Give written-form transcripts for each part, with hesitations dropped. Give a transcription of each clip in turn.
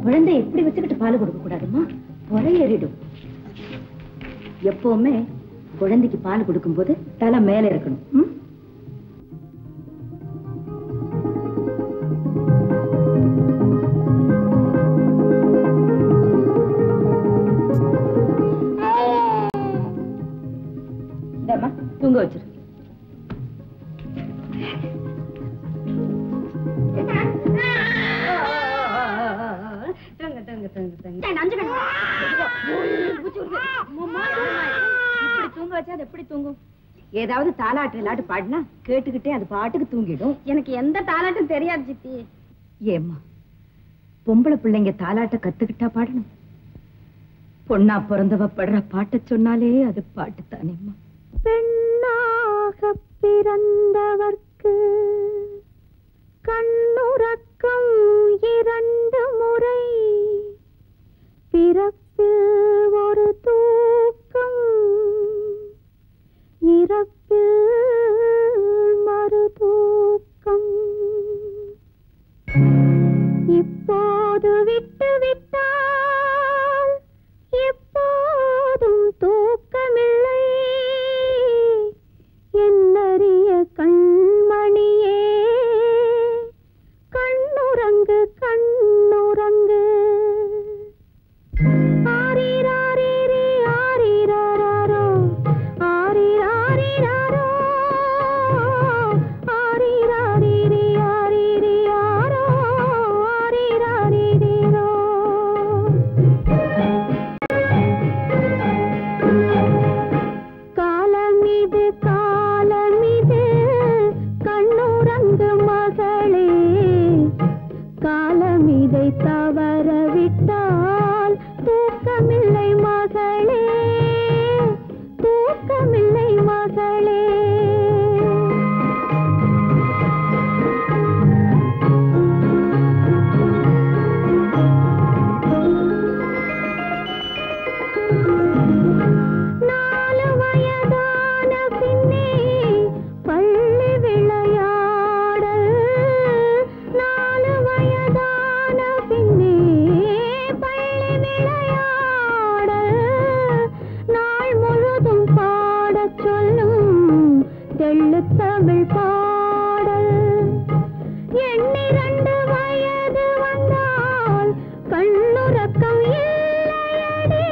குழந்தை எப்படி வச்சுக்கிட்டு பால் கொடுக்க கூடாதுமா, பொறை ஏறிடும். எப்பவுமே குழந்தைக்கு பால் கொடுக்கும் போது தலை மேல இருக்கணும். தூங்க வச்சிரு. இப்படி தூங்க வச்சா அது எப்படி தூங்கும்? ஏதாவது தாலாட்டு இல்லாட்டு பாடினா கேட்டுக்கிட்டே அது பாட்டுக்கு தூங்கிடும். எனக்கு எந்த தாலாட்டும் தெரியாது சித்தி. ஏம்மா, பொம்பளை பிள்ளைங்க தாலாட்ட கத்துக்கிட்டா பாடணும். பொண்ணா பிறந்தவ படுற பாட்ட சொன்னாலே அது பாட்டு தானேம்மா. பெண்ணாக பிறந்தவர்க்கு கண்ணுறக்கம் 2 முறை, பிறப்பில் ஒரு தூக்கம், இறப்பில் மறு தூக்கம். இப்போது விட்டு விட்டால் எப்போதும் தூக்கமில்லை. என்னறிய கண்மணியே, கண்ணுறங்கு கண்ணுறங்கு. ஆரிராரிரே ஆரிராரோ, ஆரிராரிராரோ, ஆரிராரிரே ஆரிரியாரோ, ஆரிராரிரோ. காலமிது காலமிது கண்ணுறங்கு மகளே, காலமிதை தவற விட்டால் தூக்கமில்லை மகளே, தூக்கமில்லை மகளே. நாலு வயதான பின்னே பள்ளி விளையாடல், 4 வயதான பின்னே பள்ளி விளையாடல். நாள் முழுதும் பாடச் சொல்லும் தெள்ளுத் தமிழ் பாடல். 2 வயது வந்தால் கண்ணுறக்கம் இல்லையடி.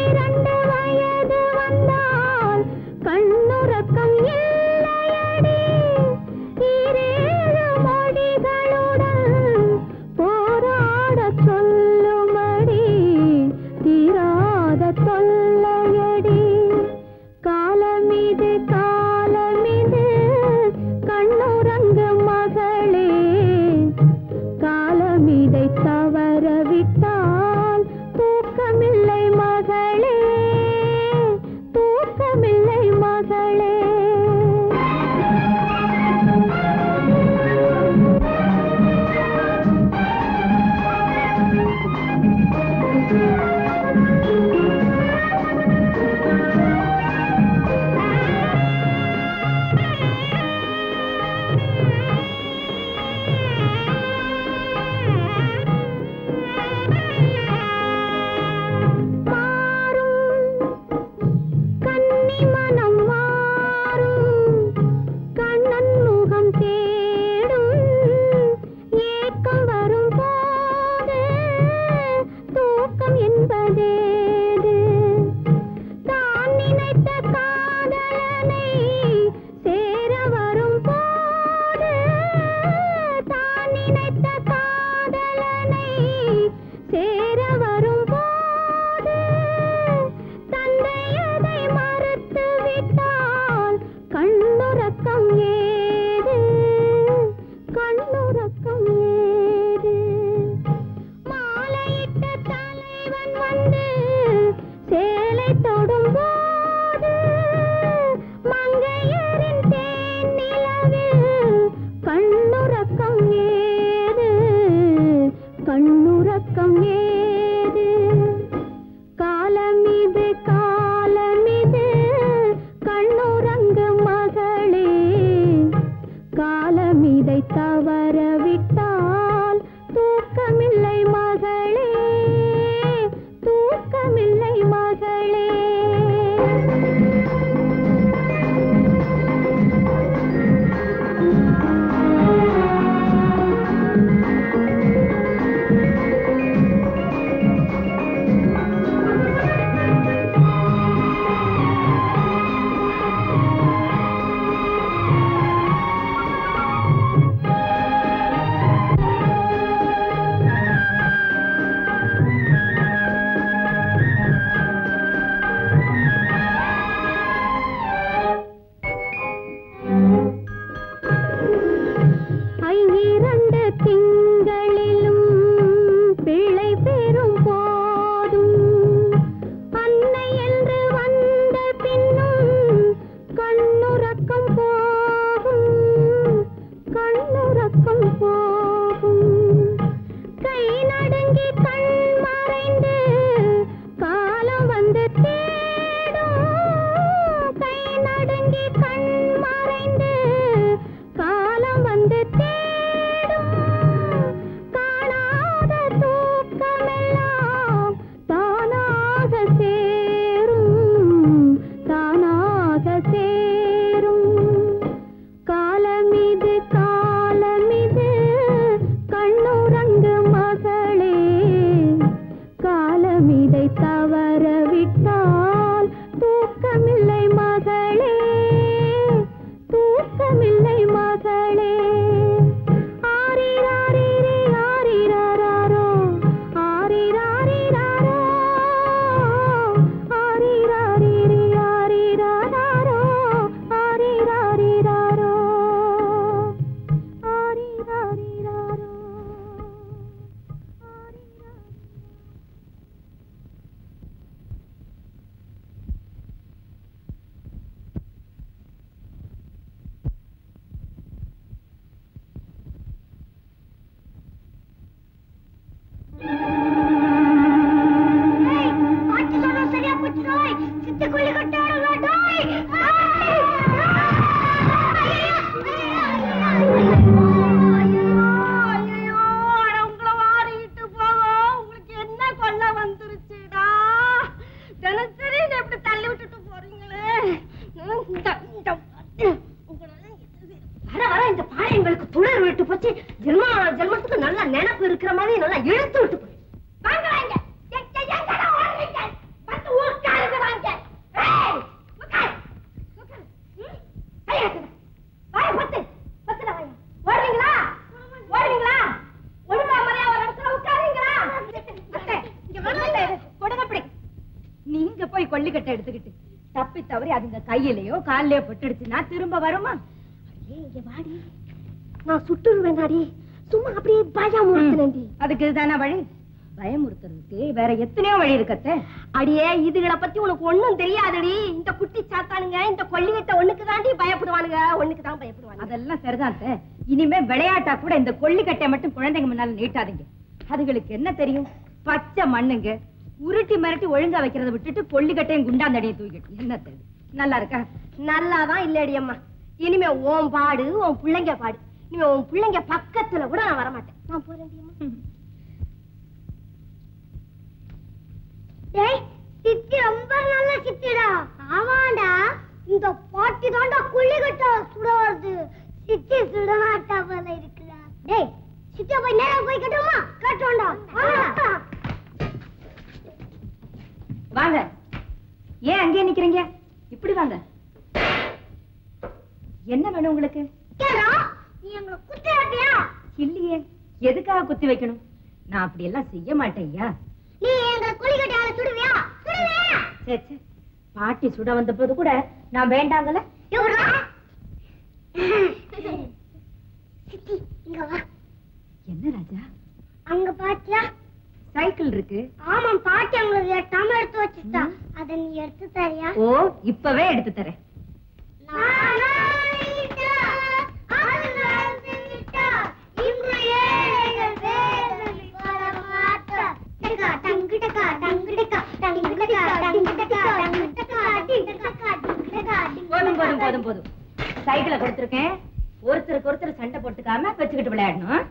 2 வயது வந்தால் கண்ணுறக்கம் இல்லையடி. 7 மொழிகளுடன் போராடச் சொல்லுமடி, தீராத தொல்லையடி. காலமிது காலமிது கண்ணுறங்கு மகளே, காலமிதை தவற விட்டால் தூக்கமில்லை மகளே, தூக்கமில்லை மகளே. தவற விட்டால் தூக்கமில்லை உங்களுக்கு துணர் விட்டு போச்சு. ஜென்மத்துக்கு நல்ல நினைப்பு இருக்கிற மாதிரி நல்லா இழுத்து விட்டு போய் வாங்க வாங்க. நீங்க போய் கொல்லிக்கட்டை எடுத்துக்கிட்டு தப்பி தவறி அதுங்க கையிலயோ காலிலயோ பட்டுடுச்சுன்னா திரும்ப வருமா? இங்க வாடி, நான் சுட்டுருவேன். சும்மா அப்படியே பயமுறுத்துனேன்டி. அதுக்கு இதுதானா வழி? பயமுறுத்துறதுக்கு வேற எத்தனையோ வழி இருக்கத்தே. அடியே, இதுகளை பத்தி உனக்கு ஒண்ணும் தெரியாதடி. இந்த குட்டி சாத்தானுங்க இந்த கொல்லிக்கட்டை ஒண்ணுக்கு தாண்டி பயப்படுவானுங்க, ஒண்ணுக்கு தான் பயப்படுவாங்க. அதெல்லாம் சரிதான். இனிமே விளையாட்டா கூட இந்த கொல்லிக்கட்டை மட்டும் குழந்தைங்க முன்னால நீட்டாதீங்க. அதுகளுக்கு என்ன தெரியும்? பச்சை மண்ணுங்க. உருட்டி மிரட்டி ஒழுங்கா வைக்கிறத விட்டுட்டு கொல்லிக்கட்டையும் குண்டாந்தடியை தூக்கிட்டு என்ன தெரியும்? நல்லா இருக்கா? நல்லாதான் இல்லடி அம்மா. இனிமே உன் பாடு உன் பிள்ளைங்க பாடு. இனிமே உன் பிள்ளைங்க பக்கத்துல கூட நான் வரமாட்டேன். நான் போறேன். சித்தி ரொம்ப நல்ல சித்திடா. ஆமாண்டா, இந்த பாட்டி தாண்டா கொல்லிக்கட்டை சுட வருது. சித்தி சுடமாட்டா போல இருக்குடா. டேய், சித்தியா போய் நேரா போய் கட்டுமா? கட்டுவோண்டா. வாங்க. ஏன் அங்கே நிக்கிறீங்க? இப்படி வாங்க. என்ன வேணும் உங்களுக்கு? நீ எங்களை குத்தி வைப்பியா? இல்லையே. எதுக்காக குத்தி வைக்கணும்? நான் அப்படி எல்லாம் செய்ய மாட்டேன்யா. நீ எங்களை கொல்லிக்கட்டையால சுடுவியா? சரி, பாட்டி சுட வந்த போது கூட நான் வேண்டாங்கல. என்ன ராஜா? அங்க பாத்தியா சைக்கிள் இருக்கு. ஆமா, பாட்டி உங்களுக்கு எட்டாம எடுத்து வச்சுட்டா. அத நீ எடுத்து தரியா? ஓ, இப்பவே எடுத்து தரேன். போதும் போதும். சைக்கிளை கொடுத்திருக்கேன். ஒருத்தருக்கு ஒருத்தர் சண்டை போட்டுக்காம வச்சுக்கிட்டு விளையாடணும்.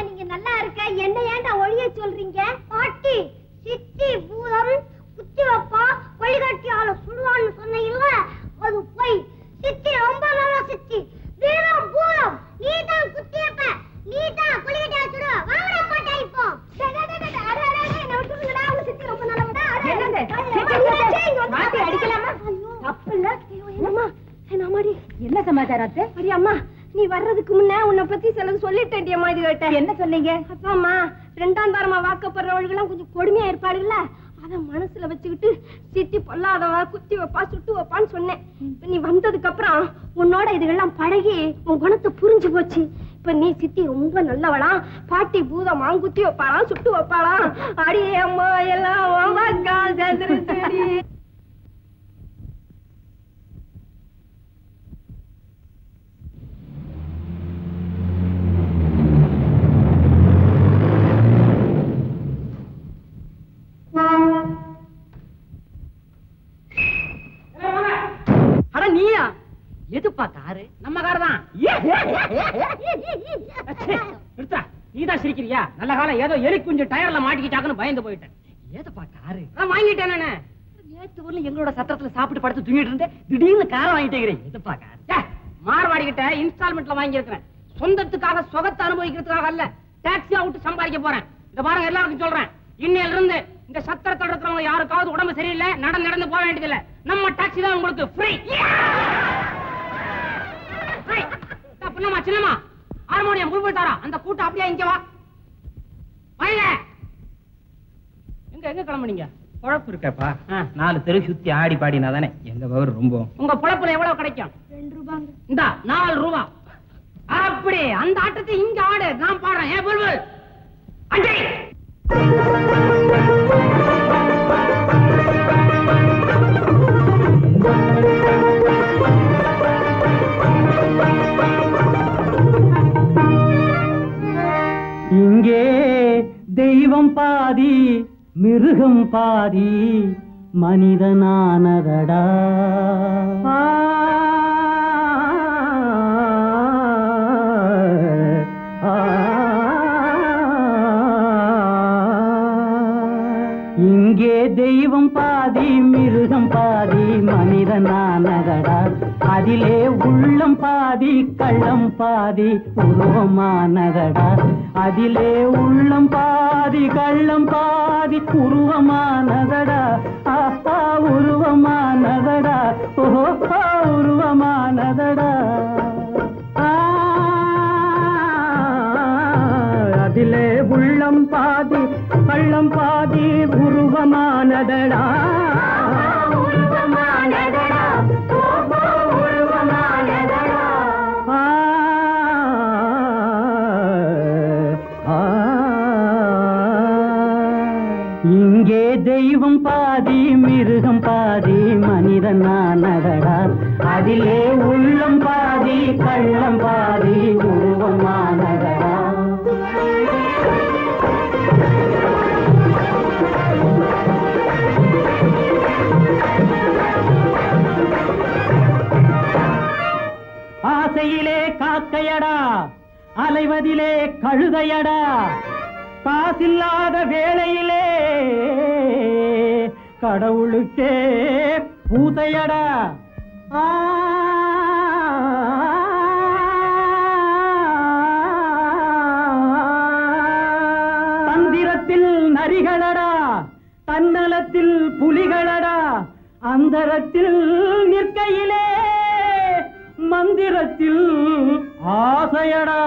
நீங்க நல்லா இருக்க, என்ன ஏன்டா ஒழிய சொல்றீங்க? பாட்டி சித்தி பூதம் குத்தி வைப்பா, கொல்லிக்கட்டையால சுடுவான்னு சொன்னீங்கல்ல, அது போய். சித்தி ரொம்ப நல்ல சித்தி. வீரம் பூதம் நீதான் குத்தி வைப்ப, நீதான் கொல்லிக்கட்டையால சுடுவ. வாங்கடா பாட்டா இப்போ. என்ன விட்டுருங்கடா, உங்க சித்தி ரொம்ப நல்லவடா. மாட்டி அடிக்கலாமா? தப்பில்ல. என்னம்மா என்ன சமாச்சாரம்? அடி அம்மா, நீ வர்றதுக்கு முன்ன உன்னை பத்தி சிலது சொல்லிட்டேன் அம்மா. இது கேட்ட என்ன சொன்னீங்க? அப்பா அம்மா ரெண்டாம் தாரமா வாக்கப்படுறவர்களும் கொஞ்சம் கொடுமையா இருப்பாருல்ல, அத மனசுல வச்சுக்கிட்டு சித்தி பொல்லாதவ குத்தி வைப்பா சுட்டு வைப்பான்னு சொன்னேன். இப்ப நீ வந்ததுக்கு அப்புறம் உன்னோட இதுகெல்லாம் பழகி உன் குணத்தை புரிஞ்சு போச்சு. இப்ப நீ சித்தி ரொம்ப நல்லவளாம், பாட்டி பூதமா குத்தி வைப்பாளாம் சுட்டு வைப்பாளாம். அடியே அம்மா எல்லாம் சேர்ந்துருச்சு. எதுப்பா காரு? நம்ம கார் தான். நீதான் சிரிக்கிறியா? நல்ல காலம் ஏதோ எலி குஞ்சு டயர்ல மாட்டிக்கிட்டாக்குன்னு பயந்து போயிட்டேன். ஏதுப்பா காரு? வாங்கிட்டேன். நேத்து ஊர்ல எங்களோட சத்திரத்துல சாப்பிட்டு படுத்து தூங்கிட்டு இருந்தேன், திடீர்னு காரை வாங்கிட்டேங்கிறேன். எதுப்பா கார்? மார்வாடிக்கிட்ட இன்ஸ்டால்மெண்ட்ல வாங்கியிருக்கிறேன். சொந்தத்துக்காக சுகத்தை அனுபவிக்கிறதுக்காக அல்ல, டாக்ஸியா விட்டு சம்பாதிக்க போறேன். இந்த பாருங்க, எல்லாருக்கும் சொல்றேன், இன்னையில இருந்து இந்த சத்திரத்தோட இருக்கிறவங்க யாருக்காவது உடம்பு சரியில்லை, நடந்து போக வேண்டியதில்லை. நம்ம டாக்ஸி தான் உங்களுக்கு ஃப்ரீ. சின்னமா ஹார்மோனியம் புல்புல் தாரா, அந்த கூட்டம் அப்படியே இங்க வா. எங்க கிளம்புனீங்க? பொழப்பு இருக்கப்பா. 4 தெரு சுத்தி ஆடி பாடினா தானே எங்க பவர் ரொம்ப. உங்க பொழப்புல எவ்வளவு கிடைக்கும்? 2 ரூபாங்க. இந்த 4 ரூபா. அப்படி அந்த ஆட்டத்தை இங்க ஆடு, நான் பாடுறேன். ஏ புல்புல் அஞ்சலி. இங்கே தெய்வம் பாதி மிருகம் பாதி மனிதனானதடா. உள்ளம் பாதி கள்ளம் பாதி உருவமானதடா அதிலே உள்ளம் பாதி கள்ளம் பாதி உருவமானதடா ஆஹா உருவமானதடா ஓஹோ உருவமானதடா அதிலே உள்ளம் பாதி கள்ளம் பாதி உருவமானதடா உருவமானதடா உருவமானதடா இங்கே தெய்வம் பாதி மிருகம் பாதி மனிதனானதடா அதிலே உள்ளம் பாதி கள்ளம் பாதி உருவமானதடா ஆசையிலே காக்கையடா அலைவதிலே கழுதையடா காசில்லாத வேளையிலே கடவுளுக்கே பூசையடா தந்திரத்தில் நரிகளடா தன்னலத்தில் புலிகளடா அந்தரத்தில் நிற்கையிலே மந்திரத்தில் ஆசையடா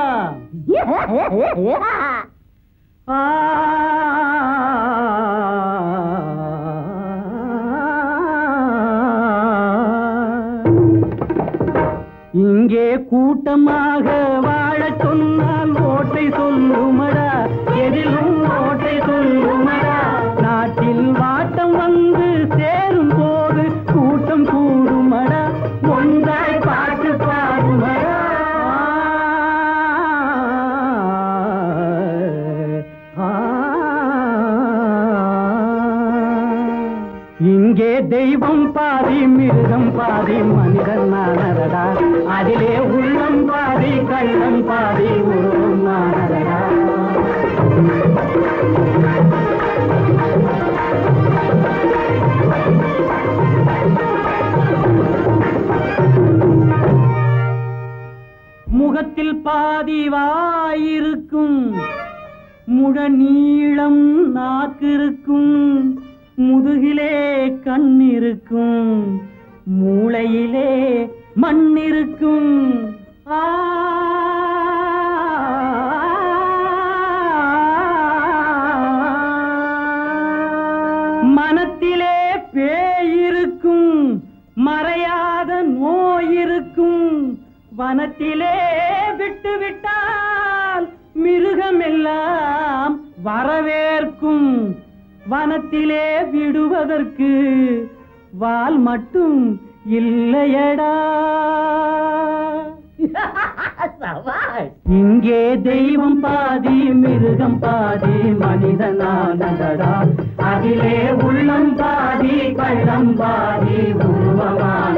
இங்கே கூட்டமாக வாழச் சொன்னால் ஓட்டை சொல்லுமடா எதிலும் ஓட்டை சொல்லுமடா நாட்டில் வாட்டம் வந்து சேரும் போது கூட்டம் கூடுமடா ஒன்றாய் பாட்டு பாடுமடா இங்கே தெய்வம் பாதி மிருகம் பாதி மனிதனானதடா அதிலே உள்ளம் பாதி கள்ளம் பாதி உருவமானதடா முகத்தில் பாதி வாயிருக்கும் முழ நீளம் நாக்கிருக்கும் முதுகிலே கண்ணிருக்கும் மூளையிலே மண்ணிருக்கும் மனத்திலே பேயிருக்கும் மறையாத நோயிருக்கும் வனத்திலே விட்டுவிட்டால் மிருகமெல்லாம் வரவேற்கும் வனத்திலே விடுவதற்கு வால் மட்டும் இல்லையடா இங்கே தெய்வம் பாதி மிருகம் பாதி மனிதனானதடா அதிலே உள்ளம் பாதி கள்ளம் பாதி உருவமான